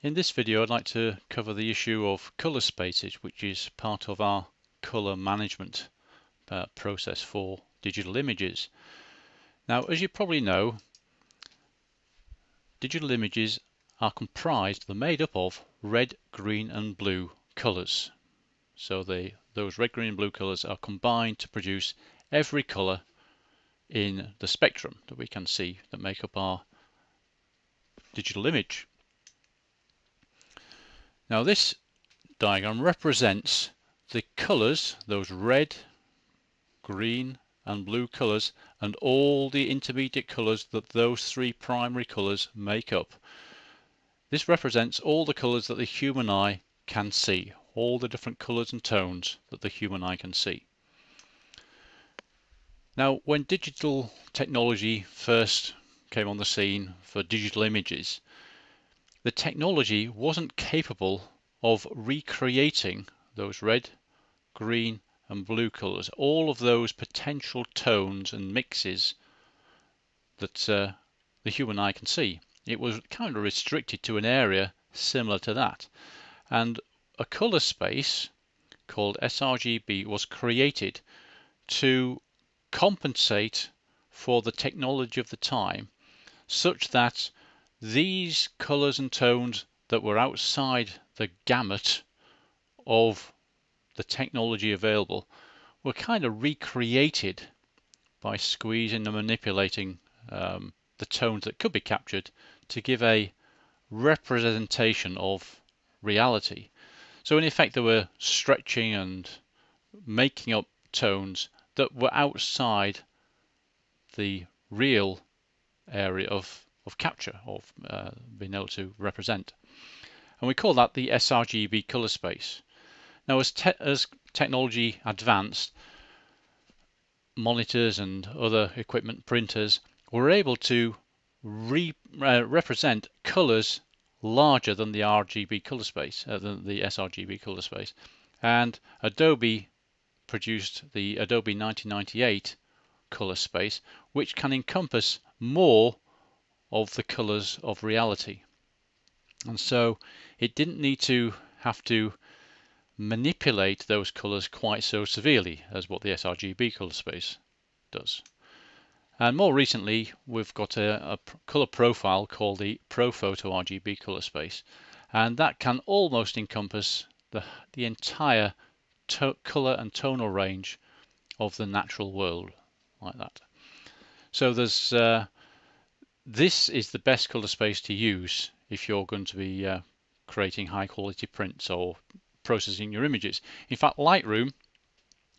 In this video I'd like to cover the issue of colour spaces, which is part of our colour management process for digital images. Now, as you probably know, digital images are comprised, they're made up of red, green and blue colours. So those red, green and blue colours are combined to produce every colour in the spectrum that we can see that make up our digital image. Now this diagram represents the colours, those red, green and blue colours, and all the intermediate colours that those three primary colours make up. This represents all the colours that the human eye can see, all the different colours and tones that the human eye can see. Now, when digital technology first came on the scene for digital images, the technology wasn't capable of recreating those red, green and blue colours, all of those potential tones and mixes that the human eye can see. It was kind of restricted to an area similar to that, and a colour space called sRGB was created to compensate for the technology of the time, such that these colours and tones that were outside the gamut of the technology available were kind of recreated by squeezing and manipulating the tones that could be captured to give a representation of reality. So in effect they were stretching and making up tones that were outside the real area of capture, of being able to represent. And we call that the sRGB colour space. Now as technology advanced, monitors and other equipment, printers, were able to represent colours larger than the RGB colour space, than the sRGB colour space. And Adobe produced the Adobe 1998 colour space, which can encompass more of the colours of reality. And so it didn't need to have to manipulate those colours quite so severely as what the sRGB colour space does. And more recently we've got a colour profile called the ProPhoto RGB colour space, and that can almost encompass the entire colour and tonal range of the natural world, like that. So there's this is the best colour space to use if you're going to be creating high quality prints or processing your images. In fact, Lightroom,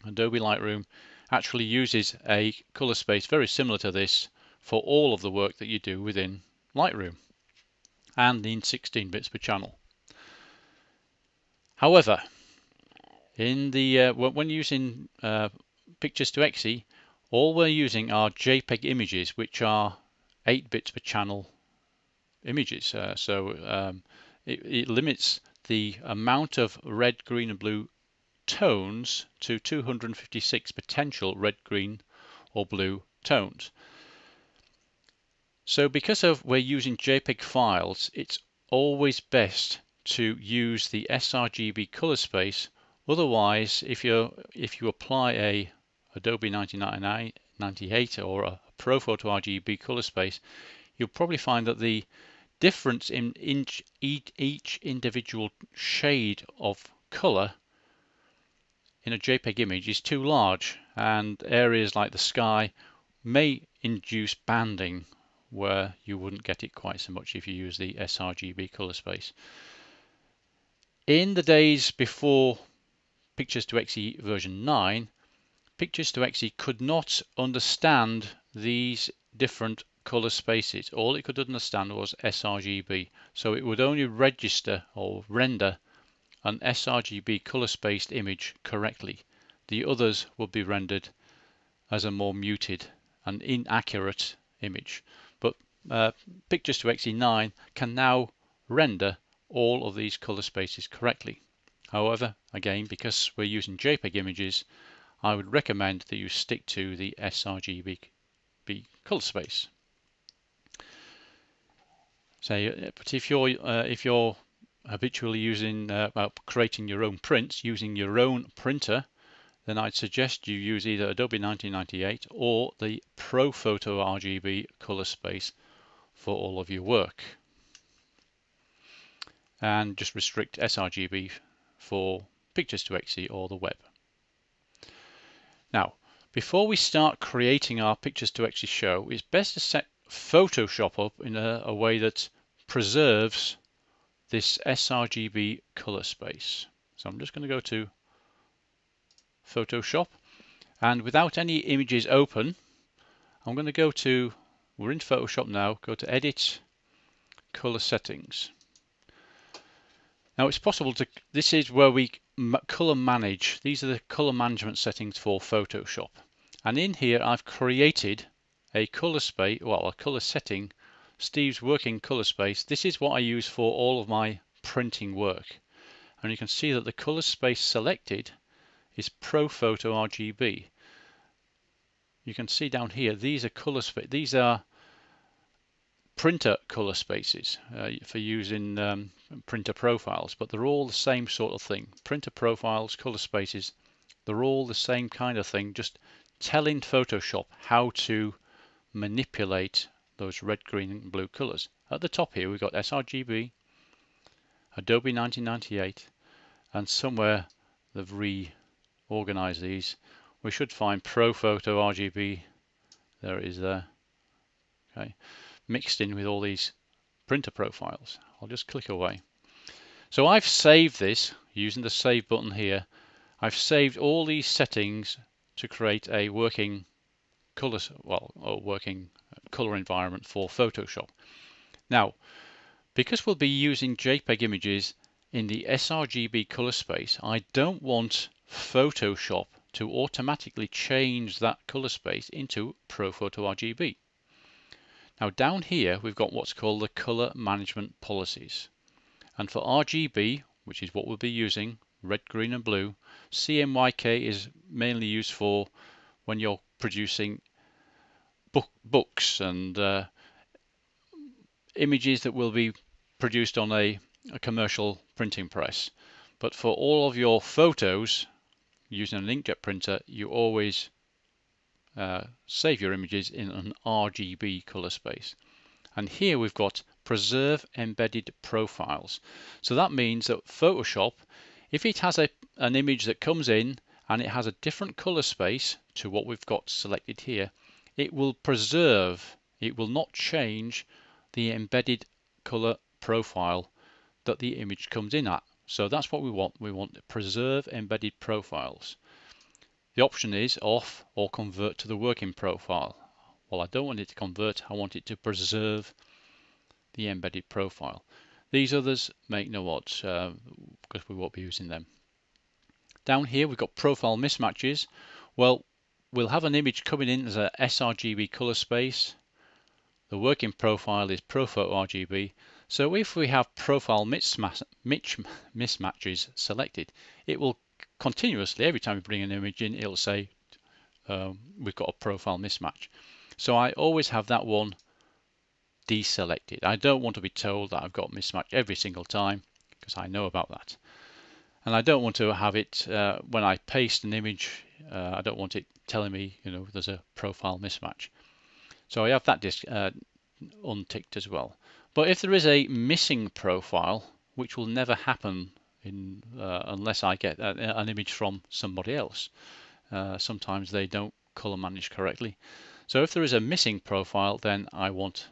Adobe Lightroom, actually uses a colour space very similar to this for all of the work that you do within Lightroom, and in 16 bits per channel. However, in the when using Pictures to Exe, all we're using are JPEG images, which are 8 bits per channel images. It limits the amount of red, green and blue tones to 256 potential red, green or blue tones. So because we're using JPEG files, it's always best to use the sRGB color space. Otherwise, if you apply a Adobe 1998 or a ProPhoto RGB color space, you'll probably find that the difference in each individual shade of color in a JPEG image is too large, and areas like the sky may induce banding where you wouldn't get it quite so much if you use the sRGB color space. In the days before Pictures to Exe version 9, Pictures to Exe could not understand these different color spaces. All it could understand was sRGB, so it would only register or render an sRGB color spaced image correctly. The others would be rendered as a more muted and inaccurate image. But Pictures to Exe 9 can now render all of these color spaces correctly. However, again, because we're using JPEG images, I would recommend that you stick to the sRGB color space. So, but if you're habitually using creating your own prints using your own printer, then I'd suggest you use either Adobe 1998 or the ProPhoto RGB color space for all of your work, and just restrict sRGB for pictures to exe or the web. Now, before we start creating our pictures to exe show, it's best to set Photoshop up in a way that preserves this sRGB color space. So I'm just going to go to Photoshop, and without any images open, I'm going to go to, we're in Photoshop now, go to Edit, Color Settings. Now it's possible to, this is where we color manage. These are the color management settings for Photoshop. And in here I've created a color space, well, a color setting, Steve's working color space. This is what I use for all of my printing work. And you can see that the color space selected is ProPhoto RGB. You can see down here, these are color space, these are printer color spaces for using printer profiles, but they're all the same sort of thing. Printer profiles, color spaces, they're all the same kind of thing, just telling Photoshop how to manipulate those red, green and blue colors. At the top here we've got sRGB, Adobe 1998, and somewhere they've reorganized these. We should find ProPhoto RGB, there it is there, okay, mixed in with all these printer profiles. I'll just click away. So I've saved this using the save button here. I've saved all these settings to create a working color, working color environment for Photoshop. Now, because we'll be using JPEG images in the sRGB color space, I don't want Photoshop to automatically change that color space into ProPhoto RGB. Now down here we've got what's called the color management policies, and for RGB, which is what we'll be using, red, green and blue, CMYK is mainly used for when you're producing books and images that will be produced on a commercial printing press. But for all of your photos using an inkjet printer, you always save your images in an RGB color space. And here we've got preserve embedded profiles. So that means that Photoshop, if it has an image that comes in and it has a different color space to what we've got selected here, it will preserve, it will not change the embedded color profile that the image comes in at. So that's what we want. We want to preserve embedded profiles. The option is off or convert to the working profile. Well, I don't want it to convert, I want it to preserve the embedded profile. These others make no odds because we won't be using them. Down here we've got profile mismatches. Well, we'll have an image coming in as a sRGB color space. The working profile is ProPhoto RGB. So if we have profile mismatches selected, it will continuously, every time we bring an image in, it'll say we've got a profile mismatch. So I always have that one deselected. I don't want to be told that I've got mismatch every single time, because I know about that. And I don't want to have it when I paste an image, I don't want it telling me, there's a profile mismatch. So I have that unticked as well. But if there is a missing profile, which will never happen unless I get an image from somebody else, sometimes they don't color manage correctly. So if there is a missing profile, then I want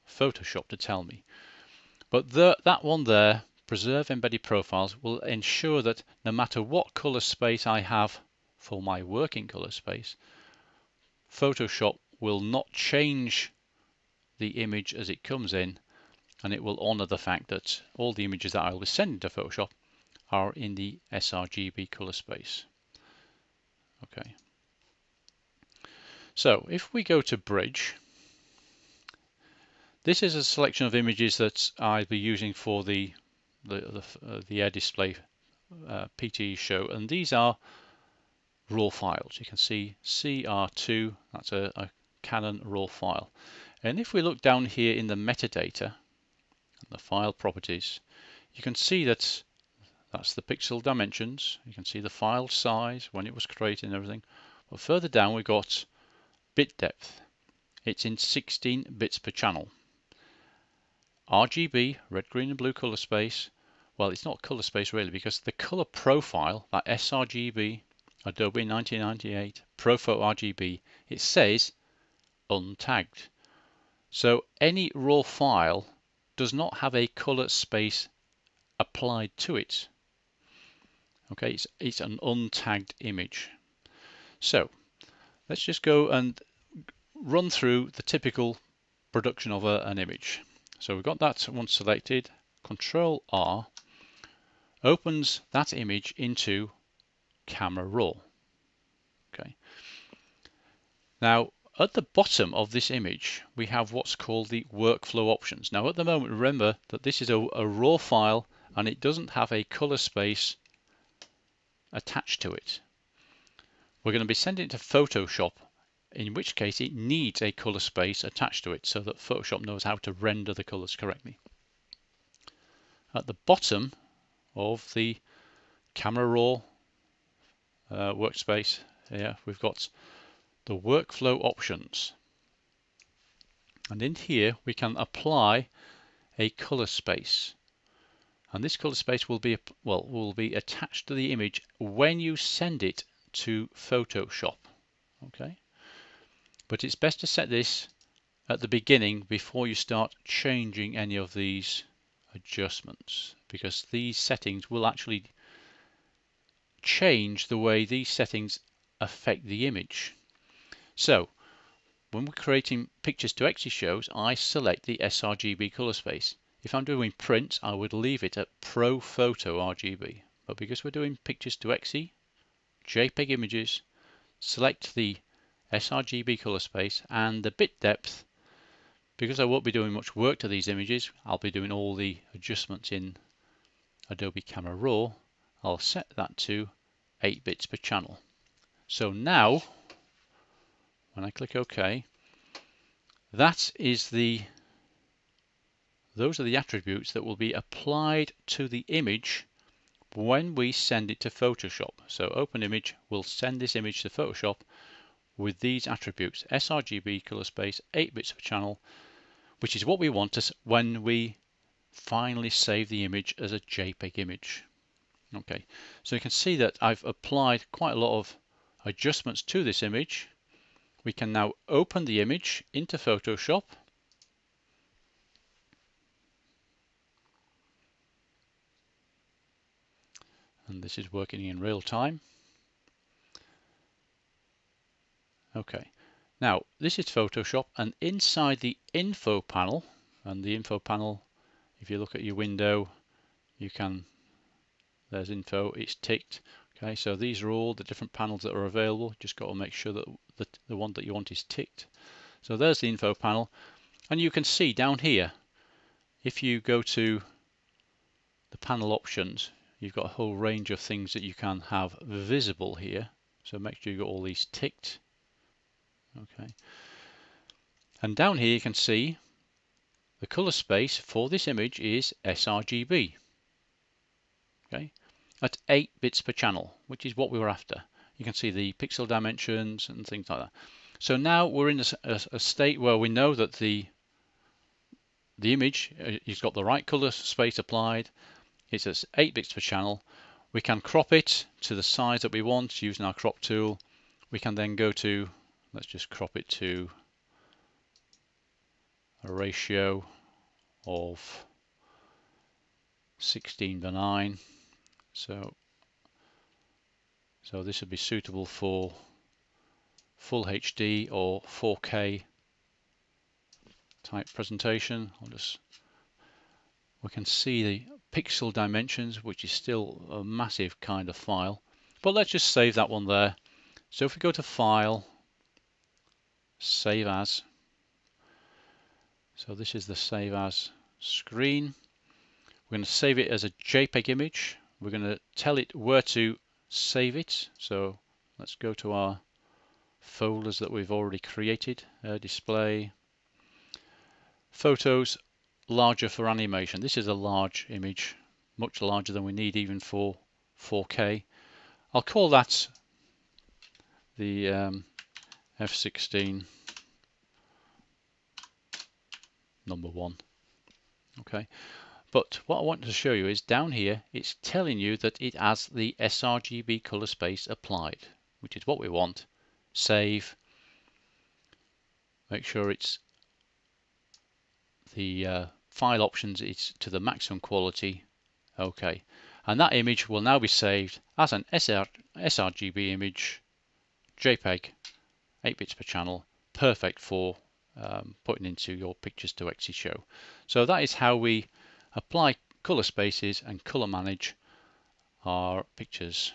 Photoshop to tell me. But that one there, preserve embedded profiles, will ensure that no matter what color space I have for my working color space, Photoshop will not change the image as it comes in, and it will honor the fact that all the images that I will send into Photoshop are in the sRGB color space. Okay. So if we go to Bridge, this is a selection of images that I'll be using for the Air Display PTE show, and these are raw files. You can see CR2, that's a Canon raw file. And if we look down here in the metadata, the file properties, you can see that that's the pixel dimensions. You can see the file size when it was created and everything. But further down we've got bit depth. It's in 16 bits per channel. RGB, red, green and blue color space. Well, it's not color space really, because the color profile, that sRGB, Adobe 1998 ProPhoto RGB, it says untagged. So any raw file does not have a color space applied to it. Okay, it's an untagged image. So let's just go and run through the typical production of an image. So we've got that one selected. Control R opens that image into Camera Raw. Okay. Now at the bottom of this image we have what's called the workflow options. Now at the moment, remember that this is a raw file and it doesn't have a color space attached to it. We're going to be sending it to Photoshop, in which case it needs a color space attached to it so that Photoshop knows how to render the colors correctly. At the bottom of the Camera Raw workspace here we've got the workflow options, and in here we can apply a color space, and this color space will be attached to the image when you send it to Photoshop. Okay, but it's best to set this at the beginning before you start changing any of these adjustments, because these settings will actually change the way these settings affect the image. So when we're creating pictures to exe shows, I select the sRGB color space. If I'm doing print, I would leave it at ProPhoto RGB, but because we're doing pictures to exe, JPEG images, select the sRGB color space and the bit depth. Because I won't be doing much work to these images, I'll be doing all the adjustments in Adobe Camera Raw. I'll set that to 8 bits per channel. So now when I click OK, those are the attributes that will be applied to the image when we send it to Photoshop. So Open Image will send this image to Photoshop with these attributes: sRGB color space, 8 bits per channel, which is what we want when we finally save the image as a JPEG image. Okay, so you can see that I've applied quite a lot of adjustments to this image. We can now open the image into Photoshop. And this is working in real time. Okay, now this is Photoshop, and inside the info panel, and the info panel, if you look at your window, there's info, it's ticked. Okay, so these are all the different panels that are available. Just got to make sure that the one that you want is ticked. So there's the info panel, and you can see down here, if you go to the panel options, you've got a whole range of things that you can have visible here. So make sure you've got all these ticked. Okay, and down here you can see the color space for this image is sRGB. Okay, at 8 bits per channel, which is what we were after. You can see the pixel dimensions and things like that. So now we're in a state where we know that the image has got the right color space applied. It's at 8 bits per channel. We can crop it to the size that we want using our crop tool. We can then go to, let's just crop it to a ratio of 16:9. So this would be suitable for full HD or 4K type presentation. We can see the pixel dimensions, which is still a massive kind of file, but let's just save that one there. So if we go to File, Save As, so this is the Save As screen. We're going to save it as a JPEG image. We're going to tell it where to save it. So let's go to our folders that we've already created. Display, Photos, larger for animation. This is a large image. much larger than we need even for 4K. I'll call that the F16 number 1. Okay, but what I want to show you is down here it's telling you that it has the sRGB color space applied, which is what we want. Save, make sure it's the file options, it's to the maximum quality. Okay, and that image will now be saved as an sRGB image, JPEG, 8 bits per channel, perfect for putting into your pictures to Etsy show. So that is how we apply color spaces and color manage our pictures.